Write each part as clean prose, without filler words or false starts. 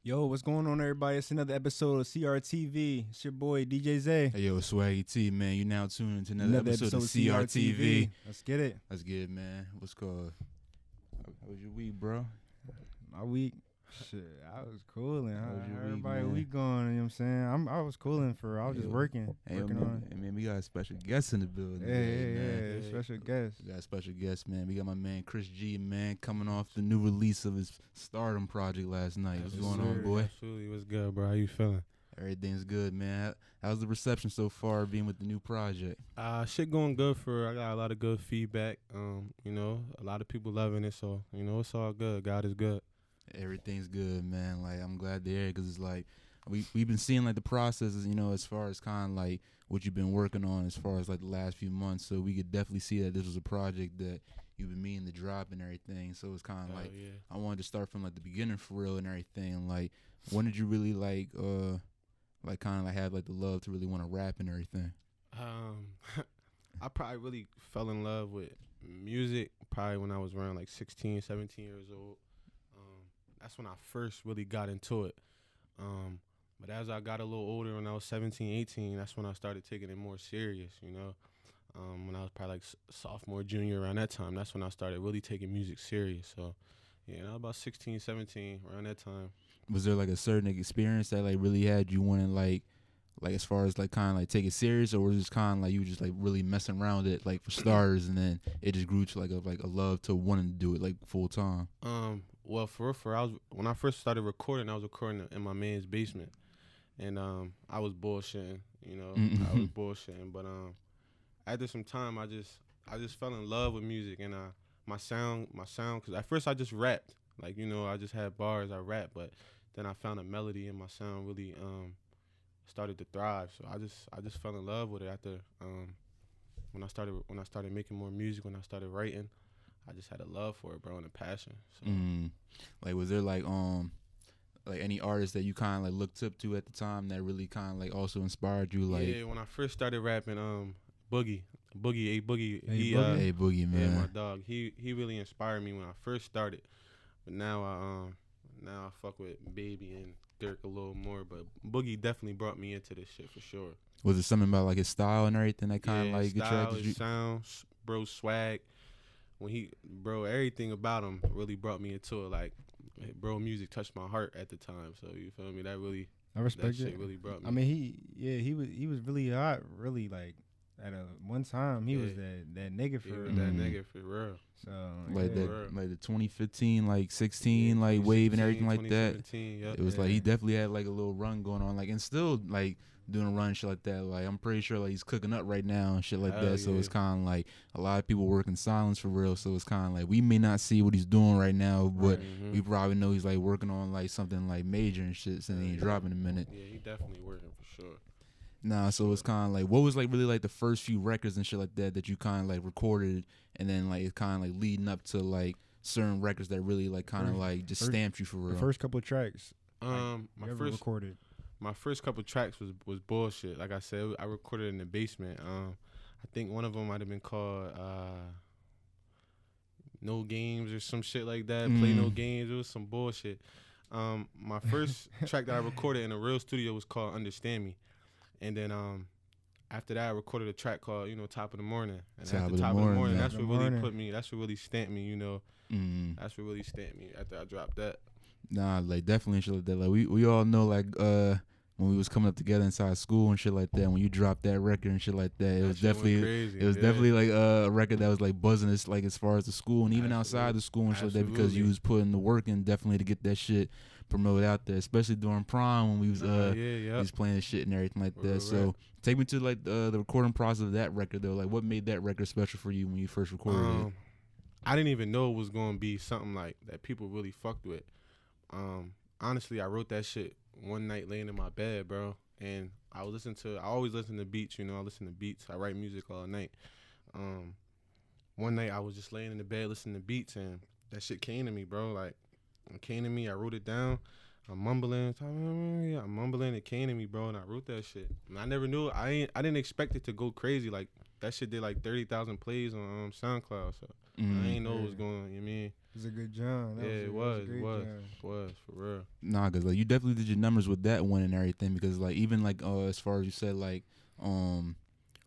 Yo, what's going on, everybody? It's another episode of CRTV. It's your boy, DJ Zay. Hey, yo, Swaggy T, man. You now tuned into another episode of CRTV. Let's get it. Let's get it, man. What's called? How was your week, bro? My week, shit, I was cooling. How was your week, Everybody man? week going, you know what I'm saying? I was cooling I was just working. Hey, working on it. man, we got a special guest in the building. Yeah, man. special guest. We got a special guest, man. We got my man Chris G, man, coming off the new release of his Stardom project last night. What's going on, boy? Absolutely. What's good, bro? How you feeling? Everything's good, man. How's the reception so far being with the new project? Shit going good I got a lot of good feedback. A lot of people loving it, so, it's all good. God is good. Everything's good, man. Like, I'm glad to hear it because it's like we've been seeing like the processes, as far as kind of like what you've been working on as far as like the last few months. So we could definitely see that this was a project that you've been meaning to drop and everything. So it's kind of like I wanted to start from like the beginning for real and everything. Like, when did you really like kind of like have like the love to really want to rap and everything? I probably really fell in love with music probably when I was around like 16, 17 years old. That's when I first really got into it. But as I got a little older, when I was 17, 18, that's when I started taking it more serious, When I was probably like sophomore, junior, around that time, that's when I started really taking music serious. So, about 16, 17, around that time. Was there like a certain experience that like really had you wanting like as far as like kind of like take it serious, or was it just kind of like you were just like really messing around with it like for starters, and then it just grew to like a love to wanting to do it like full time? Well, for when I first started recording, I was recording in my man's basement, and I was bullshitting, I was bullshitting. But after some time, I just fell in love with music and my sound. Because at first I just rapped, like I just had bars, I rapped, but then I found a melody and my sound really started to thrive. So I just fell in love with it after when I started making more music, when I started writing. I just had a love for it, bro, and a passion. So. Like, was there like any artists that you kind of like looked up to at the time that really kind of like also inspired you? Like, yeah, when I first started rapping, Boogie, Hey, Boogie, man, yeah, my dog. He really inspired me when I first started. But now I fuck with Baby and Dirk a little more. But Boogie definitely brought me into this shit for sure. Was it something about like his style and everything that kind of like attracted you? His sound, bro, swag. Everything about him really brought me into it. Like, bro, music touched my heart at the time. So you feel me? I respect that it. shit really brought me. I mean, he was really hot, really like. At one time, he was that nigga for real. That nigga for real. So like the 2015, like 16, like wave and everything like that. Yep. It was like he definitely had like a little run going on, like, and still like doing a run and shit like that. Like, I'm pretty sure like he's cooking up right now and shit like that. So it's kind of like a lot of people work in silence for real. So it's kind of like we may not see what he's doing right now, but we probably know he's like working on like something like major and shit. So he ain't dropping in a minute. Yeah, he definitely working for sure. Nah, so it's kind of like, what was like really like the first few records and shit like that you kind of like recorded, and then like it's kind of like leading up to like certain records that really like kind of like just stamped you for real. The first couple of tracks, my first couple of tracks was bullshit. Like I said, I recorded in the basement. I think one of them might have been called No Games or some shit like that. Play No Games. It was some bullshit. My first track that I recorded in a real studio was called Understand Me. And then after that, I recorded a track called, Top of the Morning. And after Top of the Morning, that's what really put me, that's what really stamped me, That's what really stamped me after I dropped that. Nah, like definitely shit like that. Like we all know like when we was coming up together inside school and shit like that, when you dropped that record and shit like that, it was definitely like a record that was like buzzing us like as far as the school and even outside the school and shit like that, because you was putting the work in definitely to get that shit promoted out there, especially during prom when we was we was playing shit and everything like that. So take me to like the recording process of that record though. Like, what made that record special for you when you first recorded it? I didn't even know it was gonna be something like that people really fucked with. Honestly, I wrote that shit one night laying in my bed, bro, and I always listen to beats, I listen to beats. I write music all night. One night I was just laying in the bed listening to beats, and that shit came to me, bro. Like, it came to me. I wrote it down. I'm mumbling. It came to me, bro, and I wrote that shit. And I never knew. I didn't expect it to go crazy. Like, that shit did like 30,000 plays on SoundCloud. So I ain't know it was going. You know what I mean? It was a good job. It was for real. Nah, cause like you definitely did your numbers with that one and everything. Because like even like as far as you said like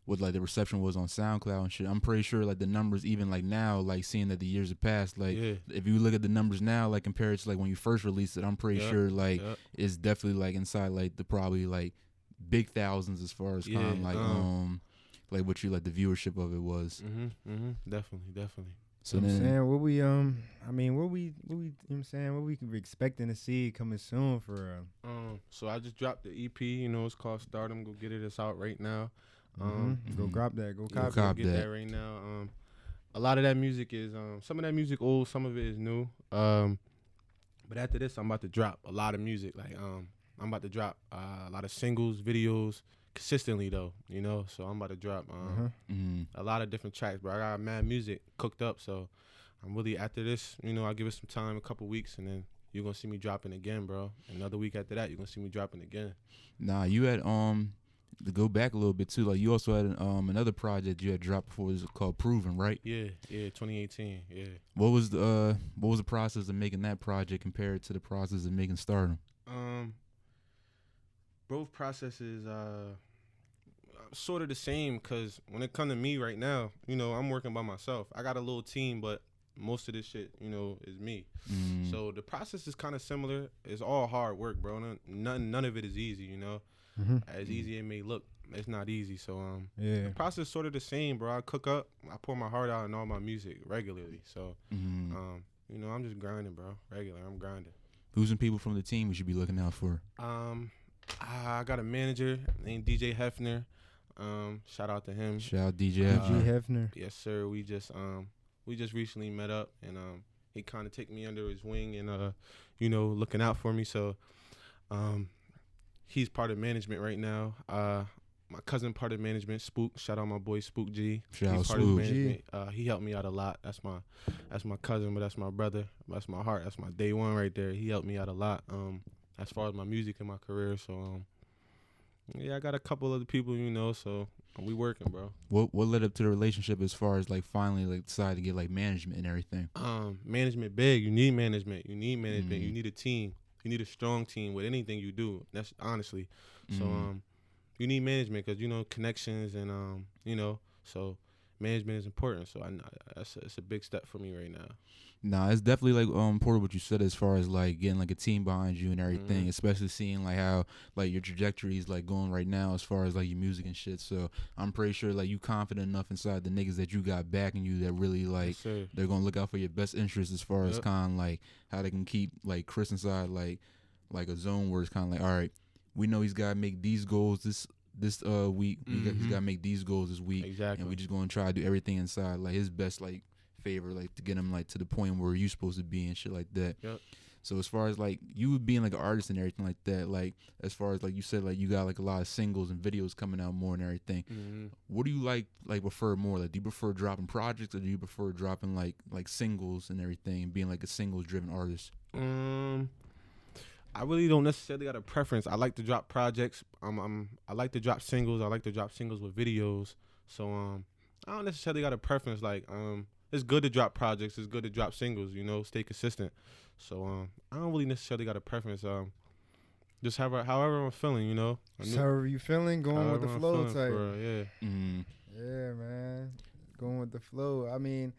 what like the reception was on SoundCloud and shit. I'm pretty sure like the numbers even like now, like seeing that the years have passed, like if you look at the numbers now, like compared to like when you first released it, I'm pretty sure like it's definitely like inside like the probably like big thousands as far as kind of like what you like the viewership of it was. Definitely. So you know then, saying what we I mean what we you know what I'm saying what we could be expecting to see coming soon for so I just dropped the EP, you know, it's called Stardom. Go get it, it's out right now. Go grab that, go cop get that right now. A lot of that music is some of that music old, some of it is new. But after this I'm about to drop a lot of music. Like I'm about to drop a lot of singles, videos consistently though, you know. So I'm about to drop a lot of different tracks, bro. I got mad music cooked up, so I'm really after this, you know, I'll give it some time, a couple weeks, and then you're gonna see me dropping again, bro. Another week after that, you're gonna see me dropping again. Nah, you had to go back a little bit too, like you also had another project you had dropped before, it was called Proven, right? Yeah, 2018. Yeah. What was the process of making that project compared to the process of making Stardom? Both processes sort of the same, because when it come to me right now, you know, I'm working by myself. I got a little team, but most of this shit, you know, is me. So the process is kind of similar. It's all hard work, bro. None of it is easy, you know. As easy it may look, it's not easy. So the process is sort of the same, bro. I cook up, I pour my heart out in all my music regularly. So you know, I'm just grinding, bro. I'm grinding. Who's some people from the team we should be looking out for? I got a manager named DJ Hefner. Shout out to him. Shout out DJ Hefner. Yes, sir. We just recently met up, and he kind of take me under his wing and you know, looking out for me. So he's part of management right now. My cousin part of management, Spook. Shout out my boy Spook G. Shout out part of management. He helped me out a lot. That's my cousin, but that's my brother. That's my heart. That's my day one right there. He helped me out a lot. As far as my music and my career. So yeah, I got a couple other people, you know, so we working, bro. What led up to the relationship as far as like finally like decided to get like management and everything? Management big. You need management. You need a team. You need a strong team with anything you do. That's honestly. So you need management because, you know, connections and you know, so management is important. So it's a big step for me right now. Nah, it's definitely like important what you said as far as like getting like a team behind you and everything, especially seeing like how like your trajectory is like going right now as far as like your music and shit. So I'm pretty sure like you confident enough inside the niggas that you got backing you that really like they're gonna look out for your best interest as far as kind of like how they can keep like Chris inside like a zone where it's kind of like, all right, we know he's gotta make these goals this week. He's gotta make these goals this week, exactly, and we just gonna try to do everything inside like his best like favor, like to get him like to the point where you supposed to be and shit like that. So as far as like you being like an artist and everything like that, like as far as like you said like you got like a lot of singles and videos coming out more and everything, what do you like prefer more? Like do you prefer dropping projects or do you prefer dropping like singles and everything and being like a singles driven artist? I really don't necessarily got a preference. I like to drop projects. I like to drop singles. I like to drop singles with videos. So I don't necessarily got a preference. Like it's good to drop projects. It's good to drop singles. You know, stay consistent. So I don't really necessarily got a preference. Just however I'm feeling. You know. However you feeling, going with the flow type. Yeah, man. Going with the flow. I mean,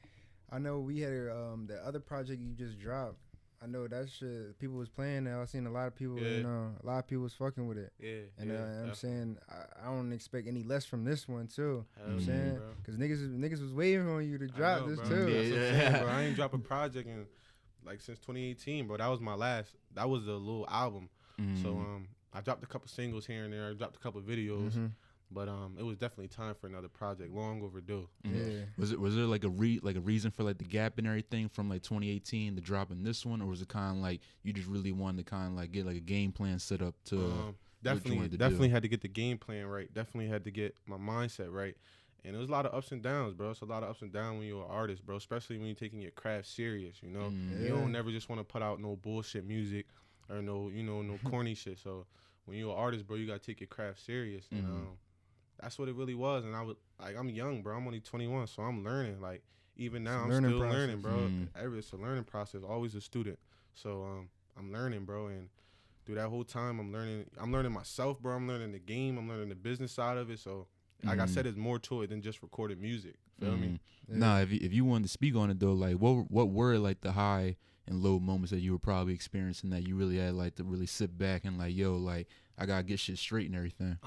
I know we had the other project you just dropped. I know that shit. People was playing that. I seen a lot of people. You know, a lot of people was fucking with it. And I'm saying I don't expect any less from this one too. You know what I'm saying, because niggas was waiting on you to drop this too. Bro. I ain't dropped a project in like since 2018, bro. That was my last. That was the little album. So I dropped a couple singles here and there. I dropped a couple videos. But it was definitely time for another project, long overdue. Was there like a reason for like the gap and everything from like 2018 to dropping this one, or was it kind of like you just really wanted to kind of like get like a game plan set up to definitely had to get the game plan right. Definitely had to get my mindset right. And it was a lot of ups and downs, bro. It's a lot of ups and downs when you're an artist, bro. Especially when you're taking your craft serious, you know. You don't never just want to put out no bullshit music or no corny shit. So when you're an artist, bro, you gotta take your craft serious. And that's what it really was. And I'm young, bro. I'm only 21, so I'm learning. Like even now, I'm still learning, bro. It's a learning process. Always a student. So I'm learning, bro. And through that whole time, I'm learning myself, bro. I'm learning the game. I'm learning the business side of it. So, like I said, there's more to it than just recording music. Feel me? Yeah. Nah, if you wanted to speak on it though, like what were like the high and low moments that you were probably experiencing that you really had like to really sit back and like, yo, like I gotta get shit straight and everything.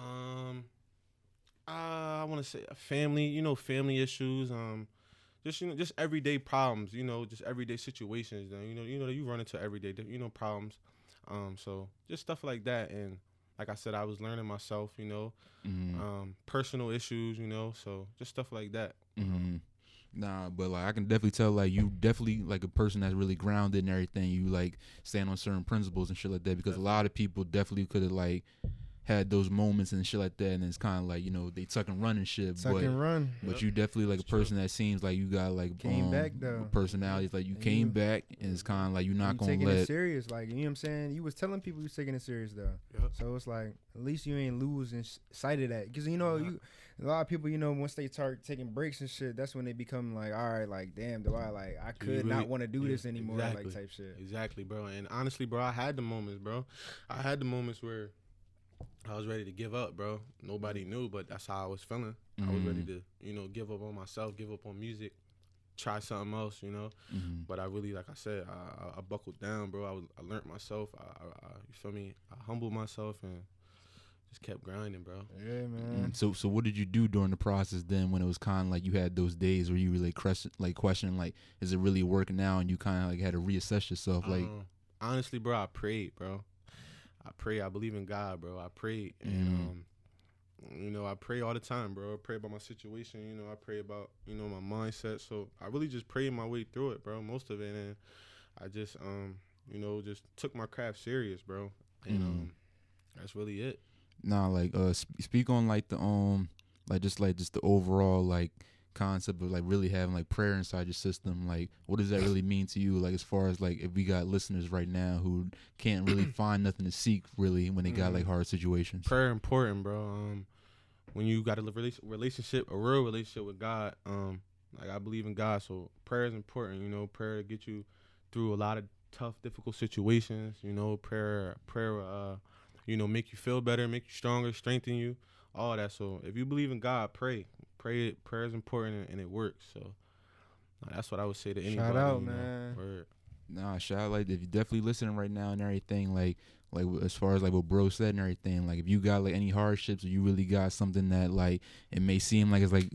I want to say family, family issues, just everyday problems, just everyday situations. You run into everyday, problems. So just stuff like that, and like I said, I was learning myself, personal issues, so just stuff like that. Nah, but like I can definitely tell like you definitely like a person that's really grounded and everything. You like stand on certain principles and shit like that, because a lot of people definitely could have like had those moments and shit like that, and it's kind of like they tuck and run and shit. But you definitely like a person that seems like you got like came back though. Personalities like you came back, and it's kind of like you're not gonna taking it serious. Like you know what I'm saying. You was telling people you was taking it serious though. Yep. So it's like at least you ain't losing sight of that, because a lot of people once they start taking breaks and shit, that's when they become like, all right, like damn, I could really not want to do this anymore, like type shit. Exactly, bro. And honestly, bro, I had the moments, bro. I had the moments where I was ready to give up, bro. Nobody knew, but that's how I was feeling. I was ready to, give up on myself, give up on music, try something else, But I really, like I said, I buckled down, bro. I learned myself. You feel me? I humbled myself and just kept grinding, bro. Yeah, man. So what did you do during the process then, when it was kind of like you had those days where you really questioning like, is it really working now? And you kind of like had to reassess yourself, like. Honestly, bro, I prayed, bro. I believe in God, bro. I prayed, and I pray all the time, bro. I pray about my situation, I pray about my mindset. So I really just prayed my way through it, bro. Most of it, and I just just took my craft serious, bro. And that's really it. Nah, like speak on like the just the overall like concept of like really having like prayer inside your system. Like what does that really mean to you, like as far as like if we got listeners right now who can't really find nothing to seek really when they got like hard situations? Prayer important, bro. When you got a real relationship with God, like I believe in God, so prayer is important. Prayer get you through a lot of tough, difficult situations. Prayer make you feel better, make you stronger, strengthen you, all that. So if you believe in God, pray. Prayer is important, and it works. So that's what I would say to anybody. Shout out, man. Nah, shout out. Like if you're definitely listening right now and everything, like as far as like what bro said and everything, like if you got like any hardships or you really got something that like it may seem like it's like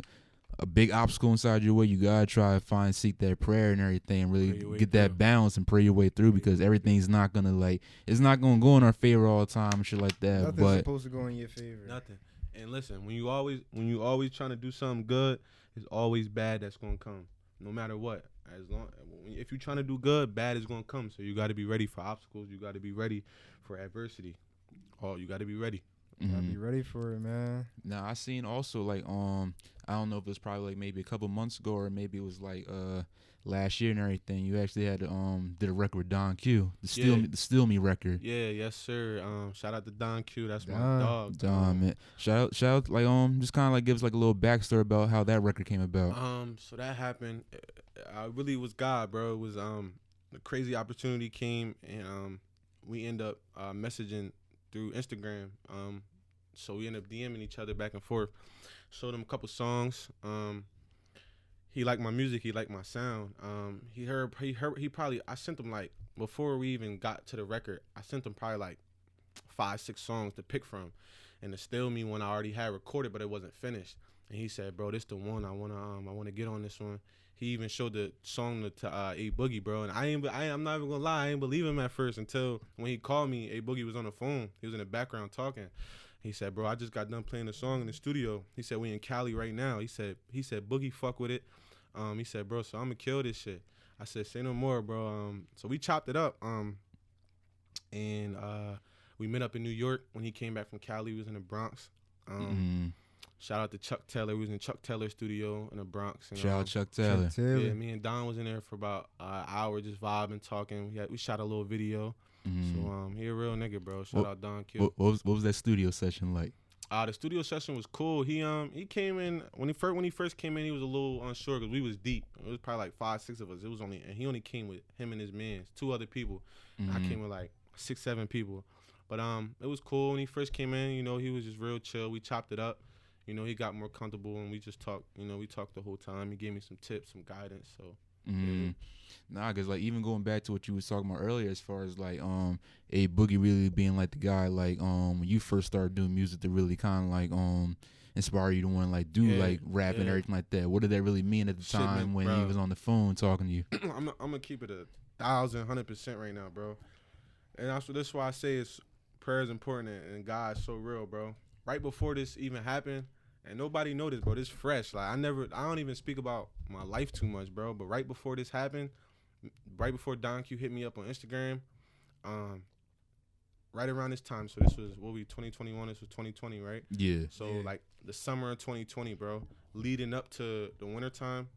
a big obstacle inside your way, you gotta try to seek that prayer and everything, and really get that balance and pray your way through, because everything's not gonna it's not gonna go in our favor all the time and shit like that. Nothing's supposed to go in your favor. Nothing. And listen, when you always trying to do something good, it's always bad that's gonna come, no matter what. If you're trying to do good, bad is gonna come. So you got to be ready for obstacles. You got to be ready for adversity. You got to be ready. Gotta be ready for it, man. Now I seen also like I don't know if it was probably like maybe a couple months ago or maybe it was like last year and everything. You actually had did a record with Don Q, the Steal Me record. Yeah, yes sir. Shout out to Don Q. That's my dog. Don, man. Shout out like just kind of like give us like a little backstory about how that record came about. So that happened. I really was God, bro. It was a crazy opportunity came, and we end up messaging through Instagram. So we end up DMing each other back and forth. Showed him a couple songs. He liked my music. He liked my sound. He probably, I sent him like, before we even got to the record, I sent him probably like 5-6 songs to pick from. And the Still Me one I already had recorded, but it wasn't finished. And he said, bro, this the one. I wanna get on this one. He even showed the song to A Boogie, bro. And I'm not even gonna lie, I ain't believe him at first until when he called me. A Boogie was on the phone. He was in the background talking. He said, bro, I just got done playing the song in the studio. He said, we in Cali right now. He said, Boogie fuck with it. He said, bro, so I'm gonna kill this shit. I said, say no more, bro. So we chopped it up. And we met up in New York when he came back from Cali. He was in the Bronx. Shout out to Chuck Taylor. We was in Chuck Taylor's studio in the Bronx. And, shout out Chuck Taylor. Yeah, me and Don was in there for about an hour just vibing, talking. We shot a little video. So he a real nigga, bro. Shout out Don Q. What was that studio session like? The studio session was cool. He came in when he first came in. He was a little unsure because we was deep. It was probably like 5-6 of us. It was he only came with him and his mans, 2 other people. I came with like 6-7 people. But it was cool when he first came in. You know, he was just real chill. We chopped it up. You know, he got more comfortable and we just talked. You know, we talked the whole time. He gave me some tips, some guidance. So. Mm-hmm. Nah, cause like even going back to what you was talking about earlier, as far as like A Boogie really being like the guy like when you first started doing music to really kind of like inspire you to want to like do like rap and everything like that. What did that really mean at the time when he was on the phone talking to you? I'm gonna keep it 1,100% right now, bro. And that's why I say it's prayer is important and God's so real, bro. Right before this even happened. And nobody noticed, bro. This fresh. Like I don't even speak about my life too much, bro. But right before this happened, right before Don Q hit me up on Instagram, right around this time. So this was 2021. This was 2020, right? Yeah. So like the summer of 2020, bro. Leading up to the winter time,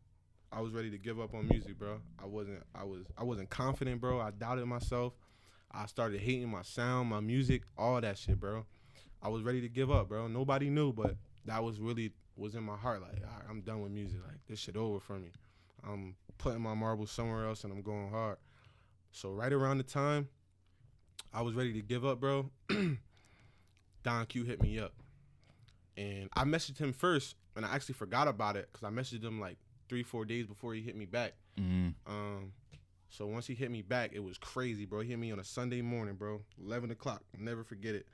I was ready to give up on music, bro. I wasn't confident, bro. I doubted myself. I started hating my sound, my music, all that shit, bro. I was ready to give up, bro. Nobody knew, but that was in my heart. Like, all right, I'm done with music. Like, this shit over for me. I'm putting my marbles somewhere else and I'm going hard. So right around the time I was ready to give up, bro, Don Q hit me up. And I messaged him first, and I actually forgot about it because I messaged him like 3-4 days before he hit me back. Mm-hmm. So once he hit me back, it was crazy, bro. He hit me on a Sunday morning, bro, 11 o'clock. I'll never forget it.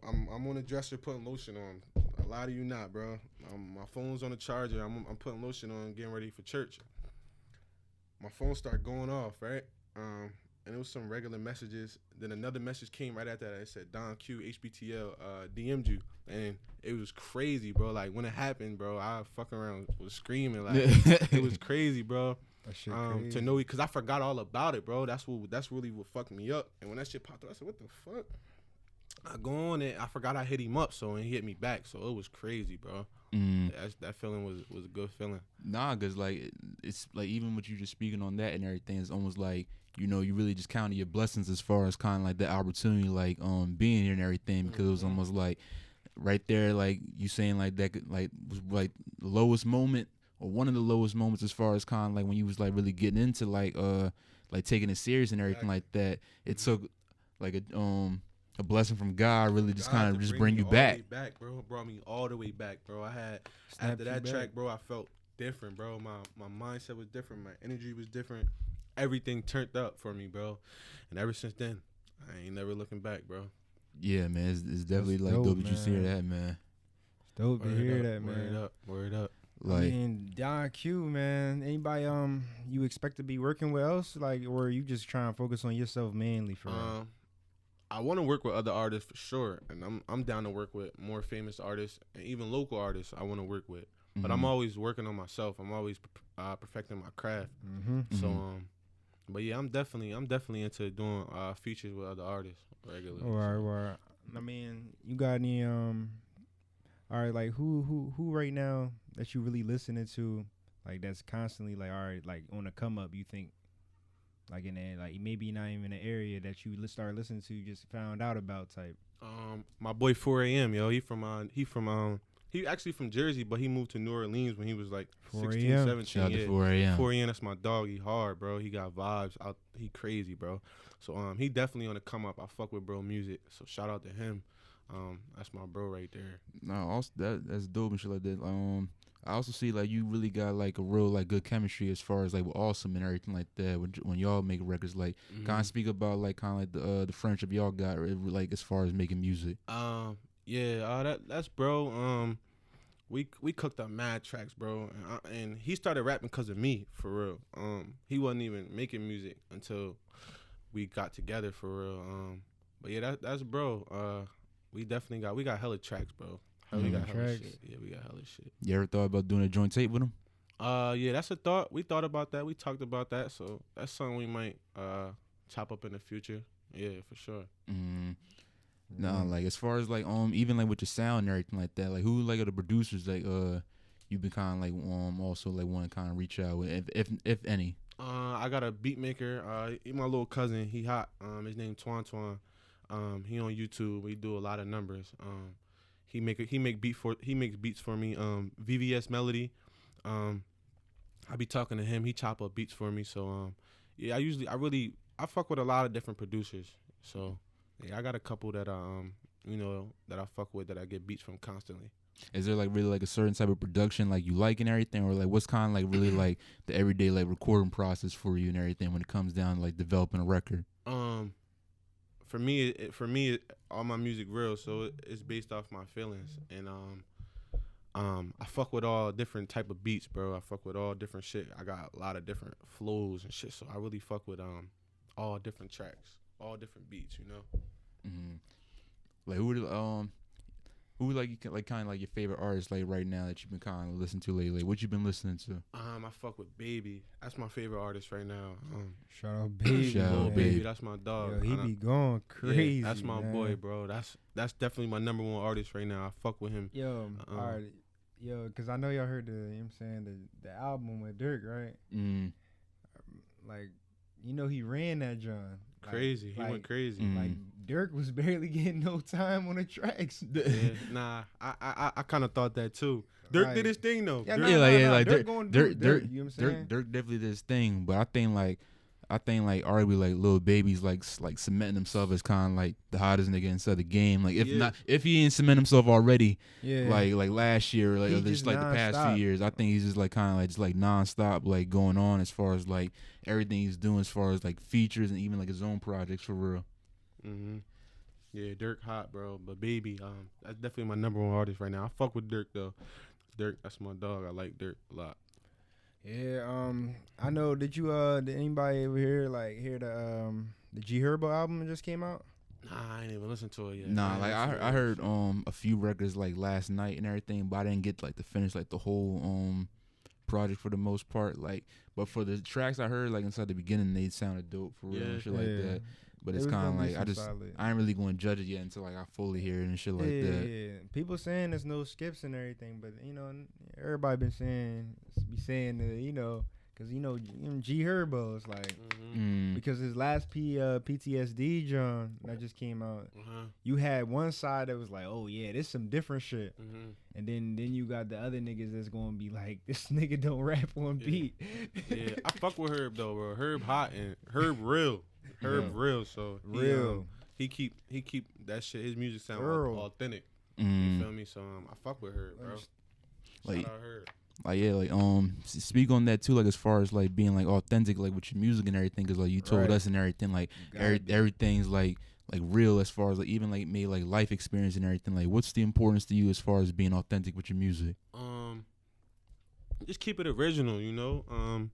I'm on the dresser putting lotion on. I lie to you not, bro. My phone's on the charger. I'm putting lotion on, getting ready for church. My phone started going off, right? And it was some regular messages. Then another message came right after that. It said, Don Q, HBTL, DM'd you. And it was crazy, bro. Like, when it happened, bro, I fucking around was screaming. Like, it was crazy, bro. That shit crazy. To know, because I forgot all about it, bro. That's really what fucked me up. And when that shit popped up, I said, what the fuck? I go on it. I forgot I hit him up, so and he hit me back. So it was crazy, bro. That feeling was a good feeling. Nah, cause like it's like even with you just speaking on that and everything, it's almost like you really just counted your blessings as far as kind of like the opportunity, like being here and everything, because it was almost like right there, like you saying like that, like was like the lowest moment or one of the lowest moments as far as kind of like when you was like really getting into like taking it serious and everything like that. It took like a blessing from God really just kind of just bring you back. Back, bro. It brought me all the way back, bro. After that track, bro, I felt different, bro. My mindset was different. My energy was different. Everything turned up for me, bro. And ever since then, I ain't never looking back, bro. Yeah, man. It's definitely like dope that you see that, man. It's dope to hear that, man. Word up. Like, I mean, Don Q, man. Anybody you expect to be working with else, like, or are you just trying to focus on yourself mainly for real? I want to work with other artists for sure, and I'm down to work with more famous artists and even local artists. I want to work with, but I'm always working on myself. I'm always perfecting my craft. So but yeah, I'm definitely into doing features with other artists regularly. Right. I mean, you got any all right, like who right now that you really listening to, like that's constantly like, all right, like on the come up, you think? Like in a, like maybe not even an area that you start listening to, you just found out about type. My boy 4 a.m. Yo, he actually from Jersey, but he moved to New Orleans when he was like 16, 17. Shout out to 4 a.m. 4 a.m. That's my dog. He hard, bro. He got vibes. He crazy, bro. So he definitely on the come up. I fuck with bro music. So shout out to him. That's my bro right there. No, also that's dope and shit like that. I also see like you really got like a real like good chemistry as far as like with Awesome and everything like that when y'all make records. Like kind of speak about like kind of like the friendship y'all got like as far as making music. That's bro. We cooked up mad tracks, bro, and he started rapping because of me, for real. He wasn't even making music until we got together, for real. But yeah, that's bro. We got hella tracks, bro. We got hella shit. Yeah, we got hella shit. You ever thought about doing a joint tape with him? Yeah, that's a thought. We thought about that. We talked about that. So that's something we might chop up in the future. Yeah, for sure. No, like as far as like even like with your sound and everything like that, like who like are the producers like you've been kind of like also like want to kind of reach out with, if any? I got a beat maker. He my little cousin. He hot. His name Twan. He on YouTube. We do a lot of numbers. He makes beats for me. VVS Melody. I be talking to him. He chop up beats for me. So yeah, I fuck with a lot of different producers. So yeah, I got a couple that that I fuck with, that I get beats from constantly. Is there like really like a certain type of production like you like and everything, or like what's kind of like really like the everyday like recording process for you and everything when it comes down to like developing a record? For me, all my music real, so it's based off my feelings, and I fuck with all different type of beats, bro. I fuck with all different shit. I got a lot of different flows and shit, so I really fuck with all different tracks, all different beats, you know. Mm-hmm. Like who like you like kind of like your favorite artist like right now that you've been kind of listening to lately? What you been listening to? I fuck with Baby. That's my favorite artist right now. Shout out Baby. Shout out Baby. That's my dog. Yo, he be going crazy. Yeah, that's my boy, bro. That's definitely my number one artist right now. I fuck with him. Yo, alright. Yo, cause I know y'all heard the, you know what I'm saying, the album with Dirk, right? Like, you know, he ran that John. Crazy. He went crazy. Like Dirk was barely getting no time on the tracks. Yeah, nah, I kind of thought that too. Dirk did his thing though. Yeah, Dirk going Dirk, you know what I'm saying? Dirk definitely did his thing, but I think arguably like Lil Baby's like cementing himself as kind of like the hottest nigga inside the game. Like if he didn't cement himself already, like last year, like or just like the past few years, I think he's just like kind of like nonstop like going on as far as like everything he's doing as far as like features and even like his own projects for real. Yeah, Dirk hot, bro. But Baby, that's definitely my number one artist right now. I fuck with Dirk though. Dirk, that's my dog. I like Dirk a lot. Yeah, I know. Did anybody ever hear the G Herbo album that just came out? Nah, I ain't even listened to it yet. Nah, like I heard a few records like last night and everything, but I didn't get like to finish like the whole project for the most part. Like, but for the tracks I heard like inside the beginning, they sounded dope for real and shit like that. But it's kind of like I ain't really going to judge it yet until like I fully hear it and shit like that. Yeah, people saying there's no skips and everything, but you know everybody be saying that, you know, because you know G Herbo is like because his last PTSD John that just came out, you had one side that was like, oh yeah, this some different shit, and then you got the other niggas that's gonna be like, this nigga don't rap on beat. Yeah, I fuck with Herb though, bro. Herb hot and Herb real. Herb real, so he keep that shit. His music sound authentic. You feel me? So I fuck with Herb, bro. Like, shout out Herb. Like speak on that too. Like as far as like being like authentic, like with your music and everything, because like you told us and everything, like everything's like real as far as like even like maybe like life experience and everything. Like what's the importance to you as far as being authentic with your music? Just keep it original, you know.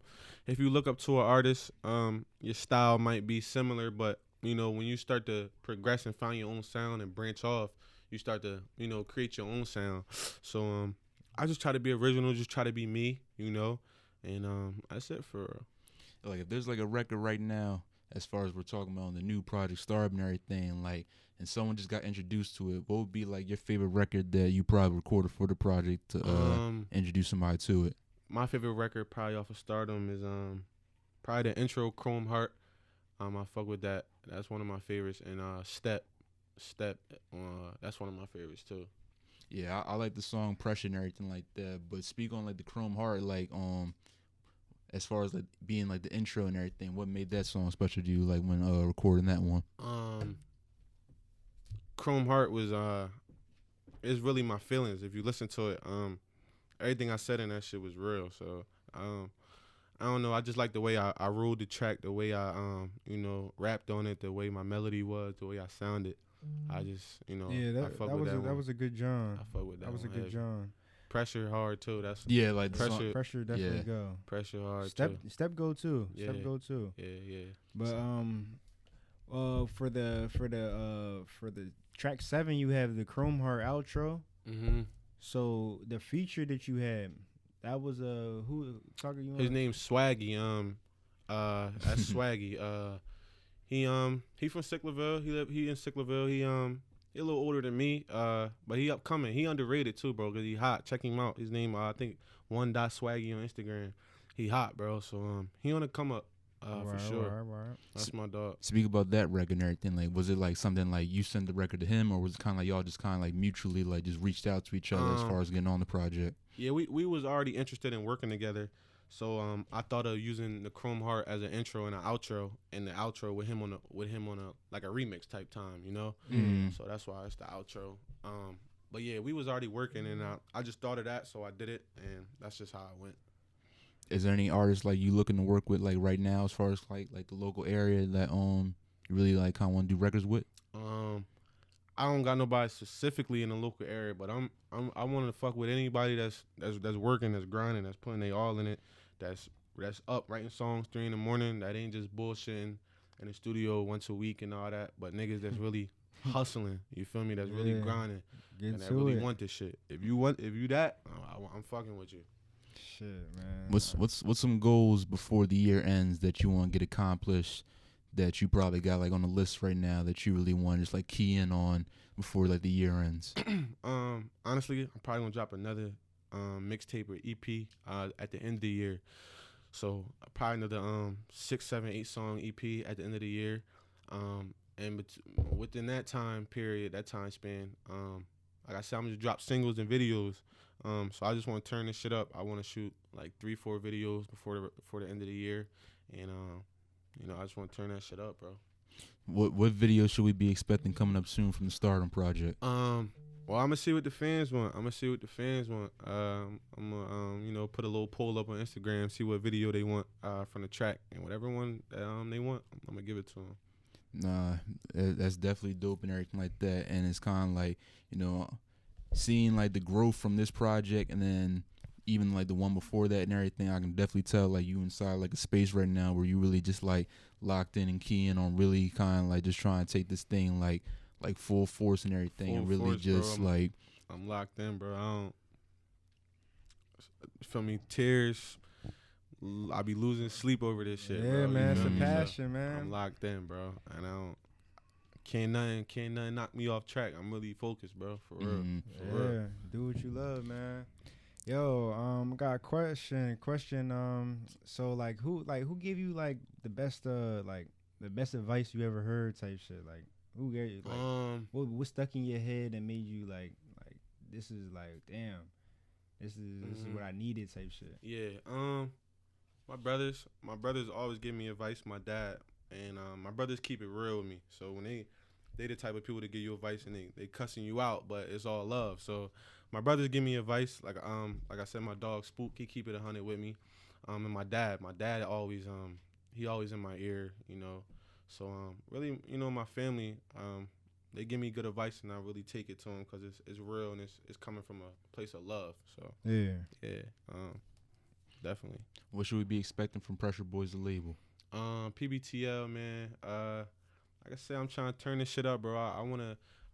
If you look up to an artist, your style might be similar, but you know when you start to progress and find your own sound and branch off, you start to create your own sound. So I just try to be original, just try to be me, you know, and that's it for real. Like if there's like a record right now, as far as we're talking about on the new project Starb and everything, like, and someone just got introduced to it, what would be like your favorite record that you probably recorded for the project to introduce somebody to it? My favorite record probably off of Stardom is probably the intro Chrome Heart. I fuck with that. That's one of my favorites. And Step, that's one of my favorites too. Yeah, I like the song Pressure and everything like that. But speak on like the Chrome Heart, like as far as like being like the intro and everything, what made that song special to you, like when recording that one? Chrome Heart was it's really my feelings. If you listen to it, everything I said in that shit was real. So I don't know. I just like the way I ruled the track, the way I rapped on it, the way my melody was, the way I sounded. I just that was a good John. I fuck with that. That was a good John. Pressure hard too. That's like pressure definitely go. Pressure hard Step too. Step go too. Yeah. Step go too. Yeah. But for the track 7 you have the Chrome Heart outro. So the feature that you had, that was who talking you? His name's Swaggy. That's Swaggy. He from Sicklerville. He in Sicklerville. He a little older than me. But he upcoming. He underrated too, bro. Cause he hot. Check him out. His name I think _Swaggy on Instagram. He hot, bro. So he on the come up. For sure. Right. That's my dog. Speak about that record and everything. Like, was it like something like you sent the record to him, or was it kind of like y'all just kind of like mutually like just reached out to each other as far as getting on the project? Yeah, we was already interested in working together. So I thought of using the Chrome Heart as an intro and an outro, and the outro with him on a like a remix type time, you know. So that's why it's the outro. But yeah, we was already working, and I just thought of that, so I did it, and that's just how it went. Is there any artists like you looking to work with like right now, as far as like the local area that you really like kind of want to do records with? I don't got nobody specifically in the local area, but I want to fuck with anybody that's working, that's grinding, that's putting they all in it, that's up writing songs 3 a.m. that ain't just bullshitting in the studio once a week and all that, but niggas that's really hustling, you feel me, that's really grinding, and that really want this shit. If you that, I'm fucking with you. Shit, man. What's some goals before the year ends that you want to get accomplished, that you probably got like on the list right now that you really want to just like key in on before like the year ends? Honestly, I'm probably gonna drop another mixtape or EP at the end of the year. So probably another 6, 7, 8 song EP at the end of the year. And within that time period, that time span, like I said, I'm just drop singles and videos. So I just want to turn this shit up. I want to shoot like 3, 4 videos before the end of the year, and I just want to turn that shit up, bro. What video should we be expecting coming up soon from the Stardom project? Well, I'm gonna see what the fans want. I'm gonna put a little poll up on Instagram, see what video they want from the track, and whatever one they want, I'm gonna give it to them. Nah, that's definitely dope and everything like that. And it's kind of like, seeing like the growth from this project, and then even like the one before that and everything, I can definitely tell like you inside like a space right now where you really just like locked in and keying on really kind of like just trying to take this thing like full force and everything, full and really force, just bro. I'm locked in, bro. I don't feel me, tears. I be losing sleep over this shit, yeah, bro. Man, it's a passion, man. I'm locked in, bro, and can't nothing knock me off track. I'm really focused, bro, for real. For real. Do what you love, man. Yo, got a question. So like who gave you like the best advice you ever heard type shit? Like who gave you like what stuck in your head and made you like this is like damn, this is what I needed type shit. Yeah. My brothers always give me advice. My dad and my brothers keep it real with me. So when they the type of people to give you advice and they cussing you out, but it's all love. So my brothers give me advice. Like I said, my dog Spook, he keep it 100 with me. And my dad always he always in my ear, So really, my family, they give me good advice, and I really take it to them because it's real and it's coming from a place of love. So definitely. What should we be expecting from Pressure Boys, the label? PBTL, man. Like I said, I'm trying to turn this shit up, bro. I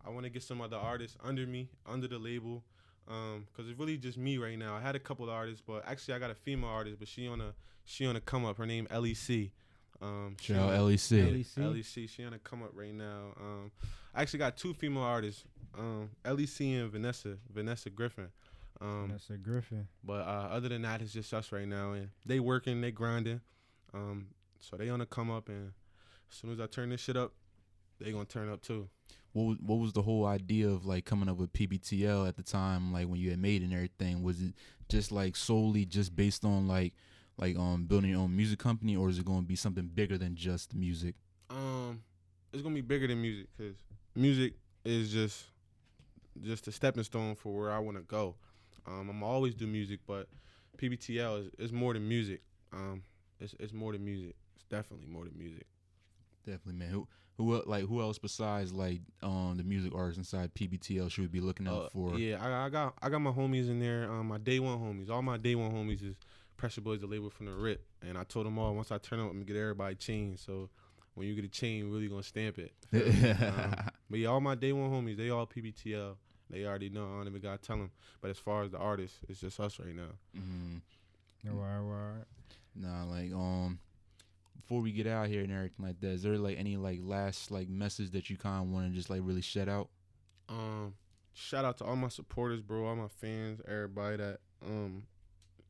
wanna get some other artists under me, under the label, cause it's really just me right now. I had a couple of artists, but actually I got a female artist, but she on a come up. Her name LEC. LEC. She on a come up right now. I actually got 2 female artists, LEC and Vanessa Griffin. Vanessa Griffin. But other than that, it's just us right now, and they working, they grinding. So they on the come up, and as soon as I turn this shit up, they gonna turn up too. What was the whole idea of like coming up with PBTL at the time, like when you had made it and everything? Was it just like solely just based on like building your own music company, or is it gonna be something bigger than just music? It's gonna be bigger than music, cause music is just a stepping stone for where I wanna go. I'm always do music, but PBTL is more than music. It's more than music. It's definitely more than music. Definitely, man. Who else besides like the music artists inside PBTL should we be looking out for? Yeah, I got my homies in there. My day one homies. All my day one homies is Pressure Boys, the label from the rip. And I told them all, once I turn up, I'm gonna get everybody chains. So when you get a chain, you're really gonna stamp it. But yeah, all my day one homies, they all PBTL. They already know. I don't even gotta tell them. But as far as the artists, it's just us right now. Mm-hmm. Right. Nah, like before we get out here and everything like that, is there like any like last like message that you kind of want to just like really shout out? Shout out to all my supporters, bro, all my fans, everybody that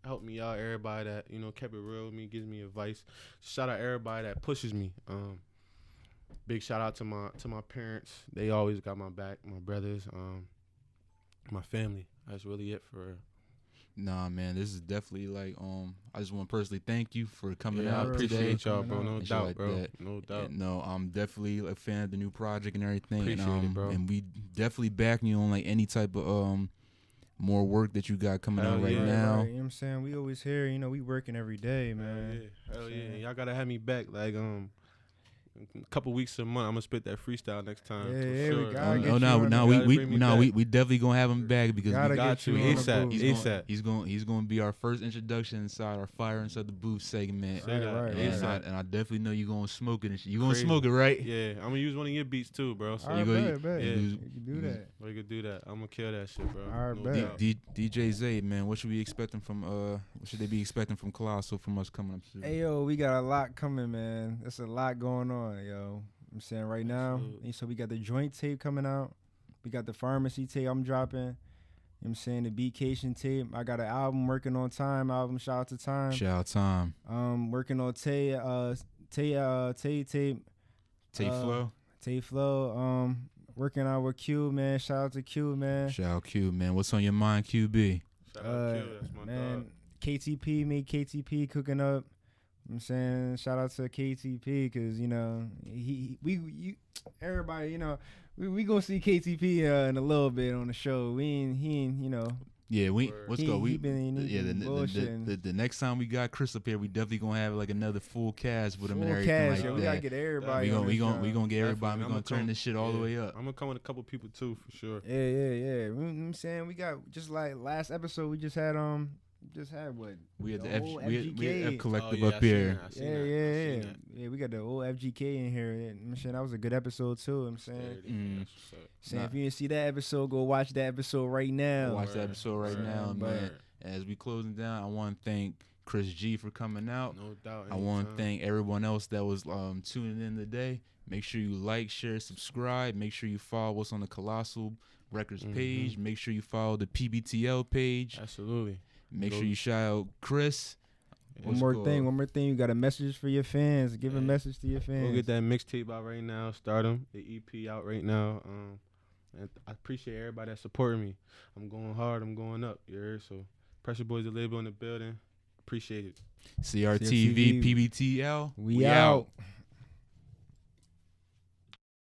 helped me out, everybody that kept it real with me, gives me advice. Shout out everybody that pushes me. Big shout out to my parents. They always got my back. My brothers, my family. That's really it for real. Nah, man, this is definitely like I just want to personally thank you for coming out today. I appreciate y'all, bro. No doubt, like bro. That. No doubt. And, no, I'm definitely a fan of the new project and everything. Appreciate it, bro. And we definitely backing you on like any type of more work that you got coming out right now. Right. You know what I'm saying? We always here. You know, we working every day, man. Hell yeah. Y'all gotta have me back. Like a couple weeks a month, I'm gonna spit that freestyle next time. Yeah, sure. we gotta get we definitely gonna have him back because we got you ASAP. He's gonna be our first introduction inside our Fire Inside the Booth segment. Right. And I definitely know you gonna smoke it. You gonna smoke it, right? Yeah, I'm gonna use one of your beats too, bro. So you can do that. We could do that. I'm gonna kill that shit, bro. All right, DJ Zay, man, what should we expecting from what should they be expecting from Colossal from us coming up soon? Hey yo, we got a lot coming, man. There's a lot going on, yo. I'm saying right now. So we got the joint tape coming out. We got the pharmacy tape I'm dropping. You know what I'm saying? The Becation tape. I got an album working on Time album. Shout out to Time. Shout out Time. Working on Tay tape. Tay Flow. Tay Flow. Working out with Q, man. Shout out to Q, man. Shout out Q, man. What's on your mind, QB? Shout out Q. That's my dog. KTP, me KTP cooking up. I'm saying shout out to KTP because you know everybody you know we gonna see KTP in a little bit on the show. He ain't you know. Yeah, let's go. The next time we got Chris up here, we definitely gonna have like another full cast with him and everything cast, like that. We gotta get everybody. We gonna get everybody. We gonna turn this shit all the way up. I'm gonna come with a couple people too for sure. Yeah. You know what I'm saying we got just like last episode we just had what? We had the FGK collective up here. Yeah. We got the old FGK in here. I'm saying that was a good episode too. I'm saying. If you didn't see that episode, go watch that episode right now. Watch that episode right now, man. As we closing down, I want to thank Chris G for coming out. No doubt. I want to thank everyone else that was tuning in today. Make sure you like, share, subscribe. Make sure you follow us on the Colossal Records page. Make sure you follow the PBTL page. Absolutely. Make sure you shout out Chris. One more thing. You got a message for your fans. Give a message to your fans. Go get that mixtape out right now. Start them. The EP out right now. And I appreciate everybody that supported me. I'm going hard. I'm going up. You heard? So Pressure Boys, the label in the building. Appreciate it. CRTV, PBTL. We out.